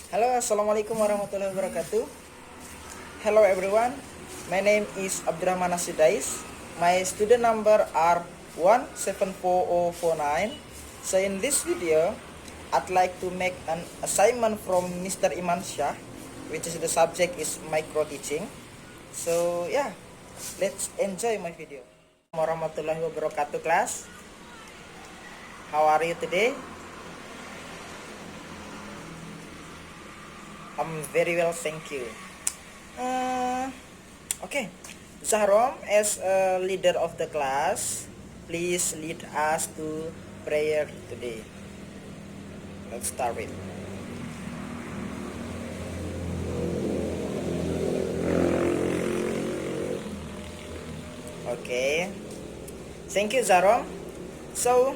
Halo, assalamualaikum warahmatullahi wabarakatuh. Hello everyone, my name is Abdurrahman Asidais. My student number are 174049. So in this video, I'd like to make an assignment from Mr. Iman Shah, which is the subject is micro teaching. So yeah, let's enjoy my video. Warahmatullahi wabarakatuh class. How are you today? I'm very well, thank you. Okay, Zahrom, as a leader of the class, please lead us to prayer today. Let's start with. Okay, thank you, Zahrom. So,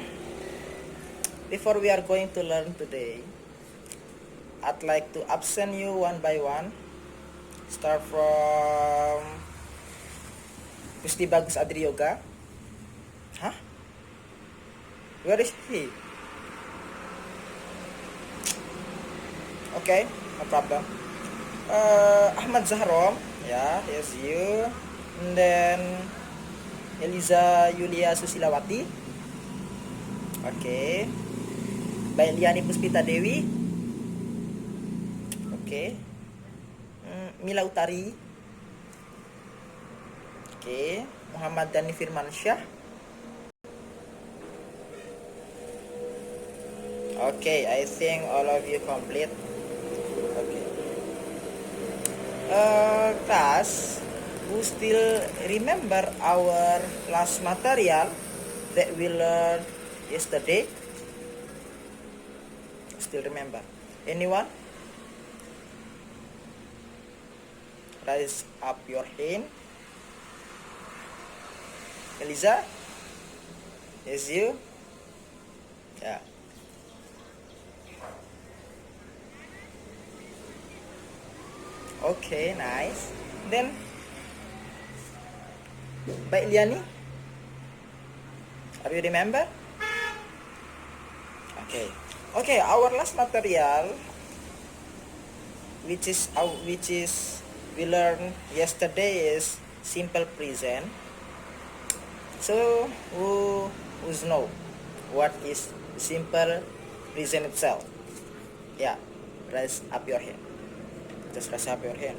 before we are going to learn today, I'd like to absent you one by one. Start from Gusti Bagus Adri Yoga. Huh? Where is he? Okay, no problem. Ahmad Zahrom, yeah, here's you. And then Eliza Yulia Susilawati. Okay. Baik Liani Puspita Dewi. Oke. Mila Utari. Oke. Muhammad Dhani Firmansyah. Oke, I think all of you complete. Okay. Class, who still remember our last material that we learned yesterday? Still remember? Anyone? Raise up your hand. Eliza? Yes, you? Yeah. Okay, nice. Then, Baik Liani? Are you remember? Okay. Okay, our last material, which is we learned yesterday, is simple present. So who's know what is simple present itself? Yeah, raise up your hand. Just raise up your hand.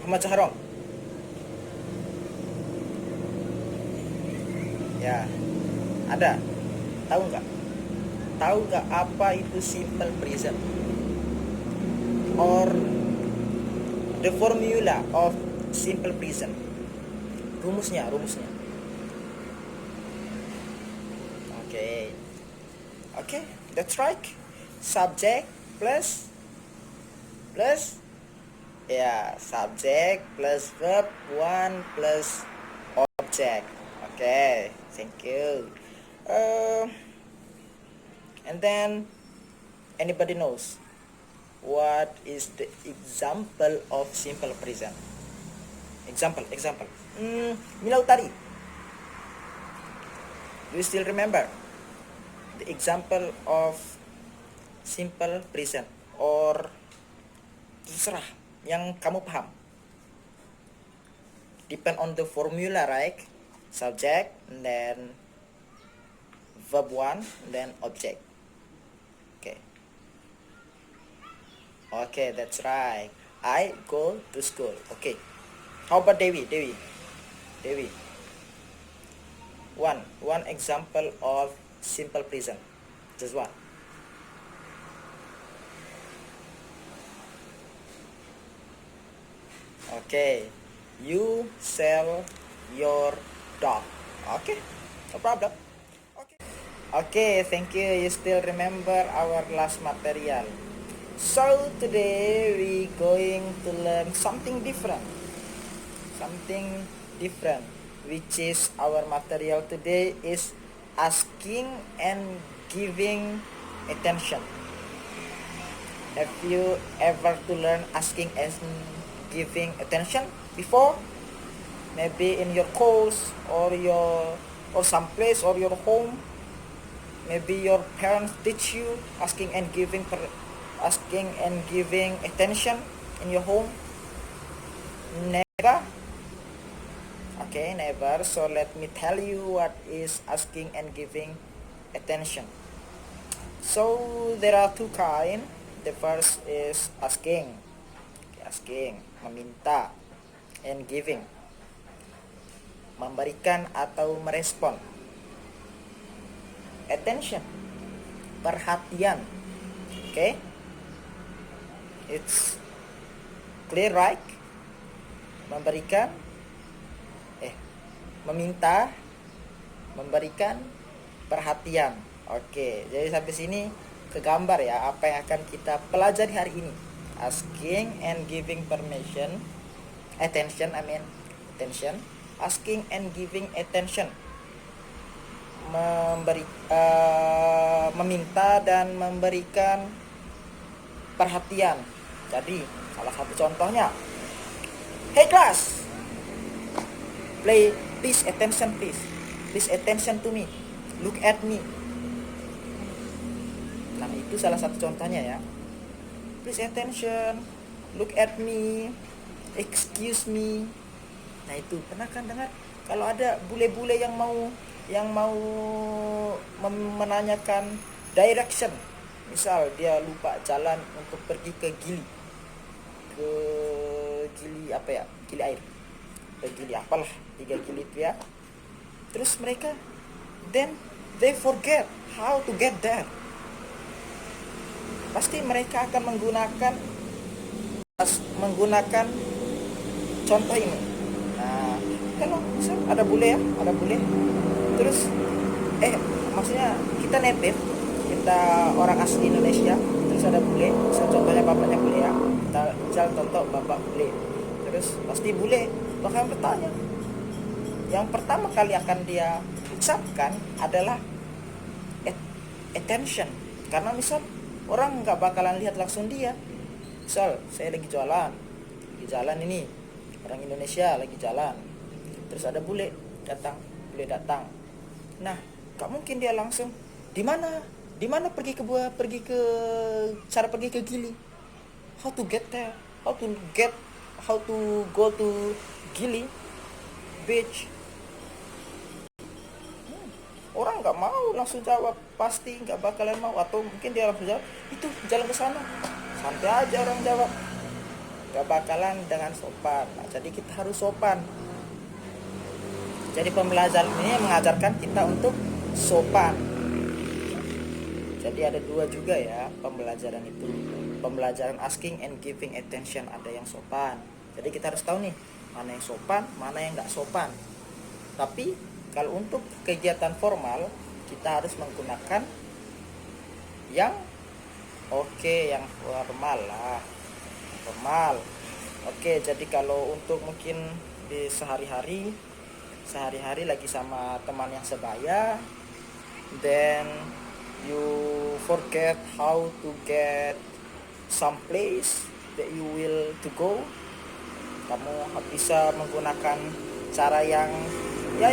Muhammad Zahrom. Ya, ada. Tahu nggak? Tahu nggak apa itu simple present? Or the formula of simple present? Rumusnya. Okay, that's right. Subject plus ya, subject plus verb, one plus object. Okay, thank you. And then anybody knows what is the example of simple present? Example. Mila Utari. Do you still remember the example of simple present? Or terserah yang kamu paham. Depend on the formula, right? Subject, and then verb one, and then object. Okay, that's right. I go to school. Okay. How about Dewi? One example of simple present. Just one. Okay. You sell your dog. Okay. No problem. Okay, thank you. You still remember our last material. So today we going to learn something different, which is our material today is asking and giving attention. Have you ever to learn asking and giving attention before? Maybe in your course or some place or your home. Maybe your parents teach you asking and giving asking and giving attention in your home? Never. Okay, never. So let me tell you what is asking and giving attention. So there are two kinds. The first is asking, meminta, and giving, memberikan atau merespon. Attention, perhatian. Okay, it's clear, right? Memberikan, meminta, memberikan perhatian. Oke, jadi sampai sini kegambar ya apa yang akan kita pelajari hari ini. Asking and giving permission, attention, attention. Asking and giving attention, meminta dan memberikan perhatian. Jadi salah satu contohnya, hey class, please attention, please attention to me, look at me. Nah itu salah satu contohnya ya, please attention, look at me, excuse me. Nah itu pernah kan dengar kalau ada bule-bule yang mau menanyakan direction, misal dia lupa jalan untuk pergi ke gili apa ya, gili air, ke gili apalah, 3 gili itu ya. Terus mereka then they forget how to get there. Pasti mereka akan menggunakan contoh ini. Nah, kalau misal ada bule, terus maksudnya kita native, kita orang asli Indonesia, terus ada bule, misal contohnya bapaknya bule ya, kita misal contoh bapak bule, terus pasti bule bakal bertanya, yang pertama kali akan dia ucapkan adalah attention, karena misal orang nggak bakalan lihat langsung dia. Misal saya lagi jalan ini, orang Indonesia lagi jalan, terus ada bule datang. Nah, gak mungkin dia langsung di mana cara pergi ke Gili. How to get there? How to go to Gili beach? Orang nggak mau langsung jawab, pasti nggak bakalan mau, atau mungkin dia langsung jawab itu jalan ke sana. Santai aja orang jawab, nggak bakalan dengan sopan. Nah, jadi kita harus sopan. Jadi pembelajaran ini mengajarkan kita untuk sopan. Jadi ada 2 juga ya pembelajaran itu. Pembelajaran asking and giving attention, ada yang sopan. Jadi kita harus tahu nih mana yang sopan, mana yang nggak sopan. Tapi kalau untuk kegiatan formal kita harus menggunakan yang yang formal lah. Formal. Oke, jadi kalau untuk mungkin di sehari-hari lagi sama teman yang sebaya, then you forget how to get some place that you will to go. Kamu bisa menggunakan cara yang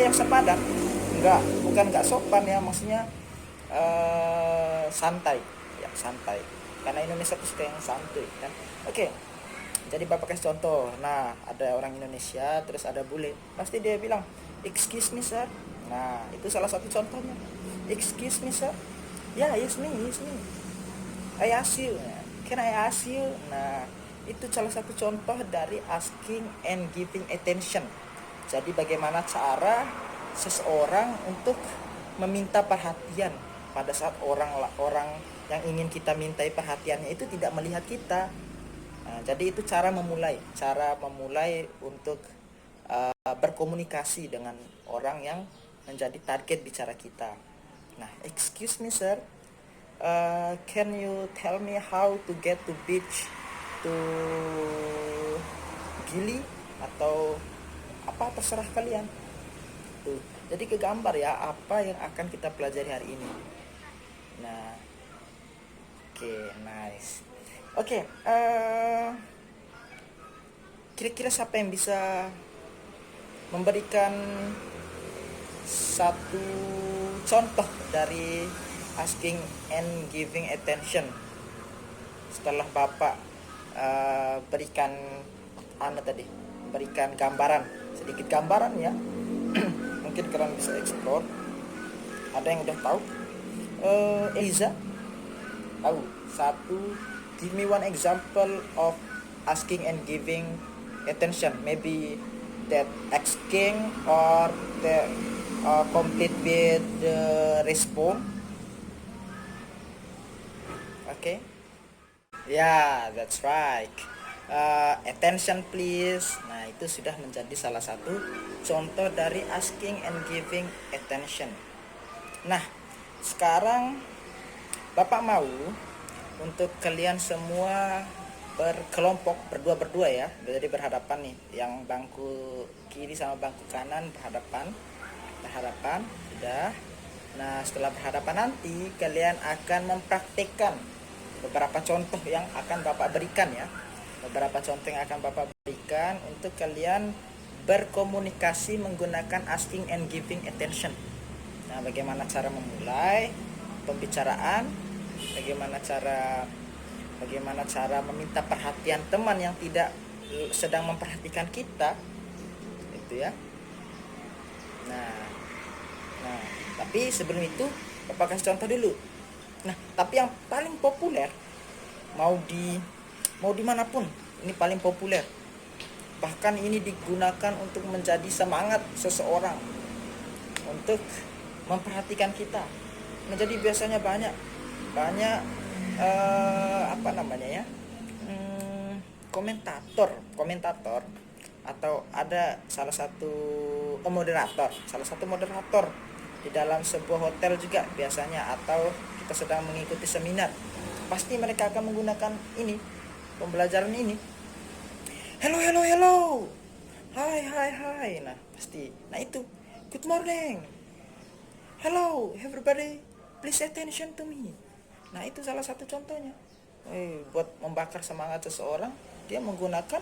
sepadan, bukan nggak sopan ya, maksudnya santai, karena Indonesia itu suka yang santai kan. Oke. Jadi bapak kasih contoh. Nah, ada orang Indonesia, terus ada bule, pasti dia bilang, excuse me sir. Nah, itu salah satu contohnya. Excuse me sir. Ya, yes me. I ask you. Can I ask you? Nah, itu salah satu contoh dari asking and giving attention. Jadi bagaimana cara seseorang untuk meminta perhatian pada saat orang yang ingin kita mintai perhatiannya itu tidak melihat kita. Nah, jadi itu cara memulai untuk berkomunikasi dengan orang yang menjadi target bicara kita. Nah, excuse me sir, can you tell me how to get to beach to Gili, atau apa, terserah kalian. Tuh, jadi kegambar ya apa yang akan kita pelajari hari ini. Nah, oke, nice. Oke, kira-kira siapa yang bisa memberikan satu contoh dari asking and giving attention? setelah Bapak berikan berikan gambaran, sedikit gambaran ya. Mungkin kalian bisa explore. Ada yang udah tahu? Eliza tahu satu, give me one example of asking and giving attention, maybe that asking or the complete with the response. Okay, yeah, that's right. Attention please. Nah, itu sudah menjadi salah satu contoh dari asking and giving attention. Nah, sekarang Bapak mau untuk kalian semua berkelompok, berdua ya, jadi berhadapan nih, yang bangku kiri sama bangku kanan berhadapan sudah. Nah, setelah berhadapan nanti kalian akan mempraktikkan beberapa contoh yang akan Bapak berikan ya, untuk kalian berkomunikasi menggunakan asking and giving attention. Nah, bagaimana cara memulai pembicaraan, bagaimana cara meminta perhatian teman yang tidak sedang memperhatikan kita, itu ya. Nah, tapi sebelum itu Bapak kasih contoh dulu. Nah, tapi yang paling populer, mau dimanapun, ini paling populer. Bahkan ini digunakan untuk menjadi semangat seseorang untuk memperhatikan kita. Nah, jadi biasanya banyak komentator atau ada salah satu moderator di dalam sebuah hotel juga biasanya, atau kita sedang mengikuti seminar, pasti mereka akan menggunakan pembelajaran ini. Hello, hai. Nah, pasti. Nah, itu good morning, hello everybody, please attention to me. Nah, itu salah satu contohnya. Buat membakar semangat seseorang, dia menggunakan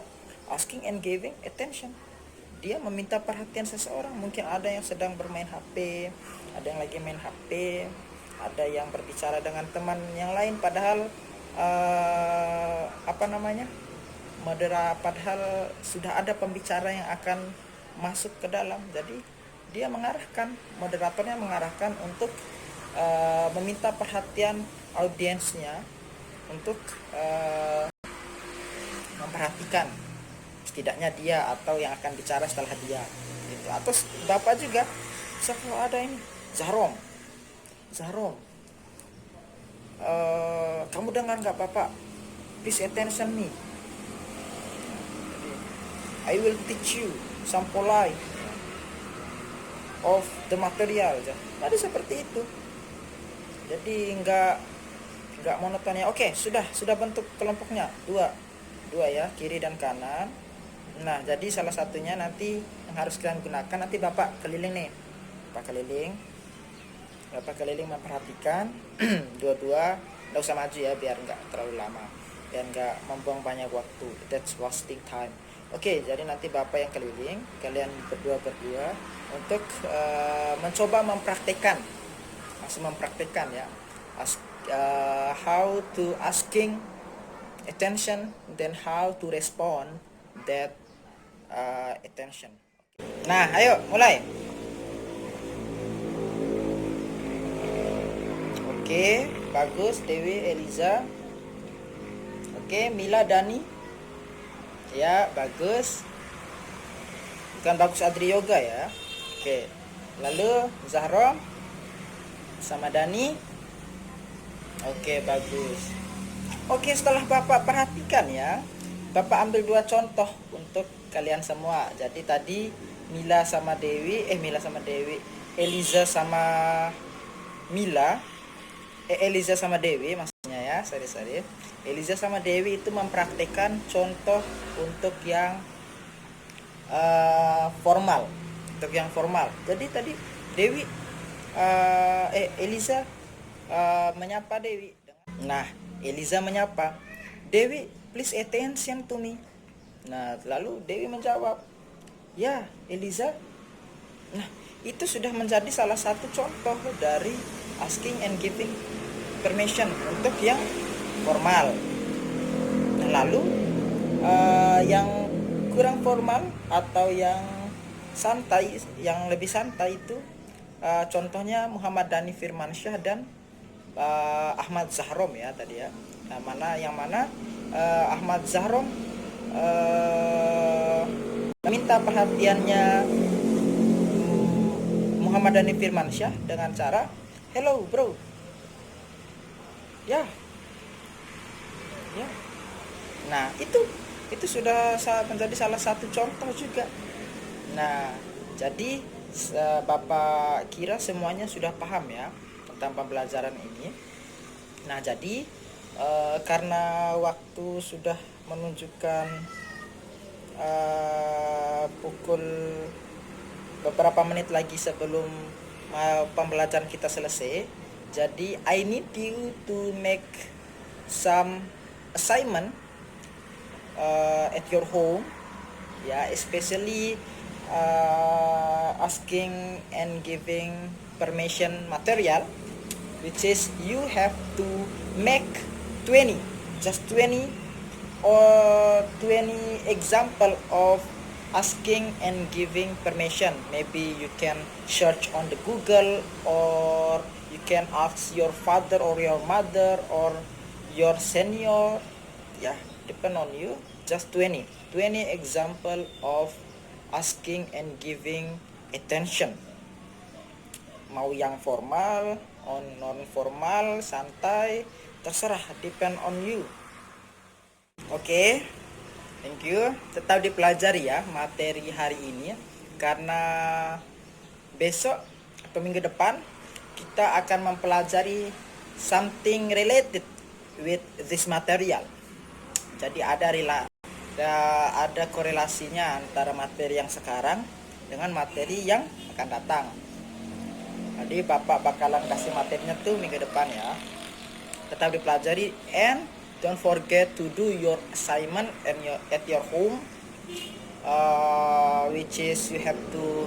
asking and giving attention. Dia meminta perhatian seseorang. Mungkin ada yang sedang bermain HP, ada yang lagi main HP, ada yang berbicara dengan teman yang lain, padahal padahal sudah ada pembicara yang akan masuk ke dalam. Jadi dia moderatornya mengarahkan untuk meminta perhatian audiensnya untuk memperhatikan setidaknya dia atau yang akan bicara setelah dia gitu. Atau Bapak juga bisa, kalau ada ini Zahrom, kamu dengar nggak Bapak, please attention me, I will teach you some polite of the material. Jadi seperti itu. Jadi enggak monoton ya. Oke, sudah bentuk kelompoknya dua ya, kiri dan kanan. Nah, jadi salah satunya nanti yang harus kalian gunakan, nanti Bapak keliling nih. Bapak keliling memperhatikan dua-dua, enggak usah maju ya biar enggak terlalu lama, biar enggak membuang banyak waktu. That's wasting time. Oke, jadi nanti Bapak yang keliling, kalian berdua untuk mencoba mempraktekkan ya, how to asking attention, then how to respond that attention. Nah, ayo mulai. Oke, bagus Dewi, Eliza. Oke, Mila, Dani. Ya, bagus. Bukan bagus Adri Yoga ya. Oke. Lalu Zahro sama Dani. Oke, bagus. Oke, setelah Bapak perhatikan ya, Bapak ambil dua contoh untuk kalian semua. Jadi tadi Eliza sama Eliza sama Dewi maksudnya ya, sorry. Eliza sama Dewi itu mempraktikkan contoh untuk yang formal. Jadi tadi Eliza menyapa Dewi. Nah, Eliza menyapa Dewi, please attention to me. Nah, lalu Dewi menjawab, ya Eliza. Nah, itu sudah menjadi salah satu contoh dari asking and giving permission untuk yang formal. Lalu yang kurang formal atau yang santai, yang lebih santai itu contohnya Muhammad Dhani Firmansyah dan Ahmad Zahrom ya tadi ya. Yang mana Ahmad Zahrom meminta perhatiannya Muhammad Dhani Firmansyah dengan cara, "Hello bro, ya, ya." Nah itu sudah menjadi salah satu contoh juga. Nah jadi Bapak kira semuanya sudah paham ya tentang pembelajaran ini. Nah jadi karena waktu sudah menunjukkan pukul beberapa menit lagi sebelum pembelajaran kita selesai, jadi I need you to make some assignment at your home ya, especially asking and giving permission material, which is you have to make 20 or 20 example of asking and giving permission. Maybe you can search on the Google, or you can ask your father or your mother or your senior, yeah, depend on you. Just 20 example of asking and giving attention, mau yang formal, non formal, santai, terserah, depend on you. Oke, thank you. Tetap dipelajari ya materi hari ini, karena besok atau minggu depan kita akan mempelajari something related with this material. Jadi ada korelasinya antara materi yang sekarang dengan materi yang akan datang. Jadi Bapak bakalan kasih materinya tuh minggu depan ya. Tetap dipelajari, and don't forget to do your assignment at your home, which is you have to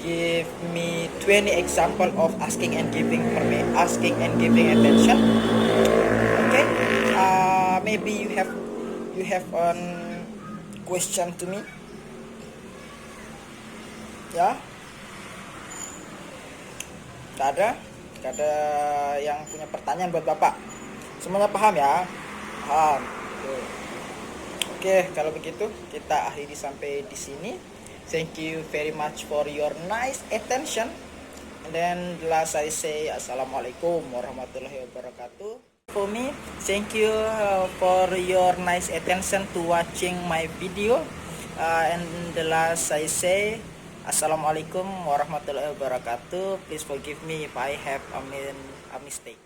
give me 20 example of asking and giving attention. Okay, maybe you have a question to me, ya. Gak ada yang punya pertanyaan buat Bapak. Semuanya paham ya? Paham. Oke, kalau begitu kita akhiri sampai di sini. Thank you very much for your nice attention. And then last I say assalamualaikum warahmatullahi wabarakatuh. For me, thank you for your nice attention to watching my video. And the last I say assalamualaikum warahmatullahi wabarakatuh. Please forgive me if I have a mistake.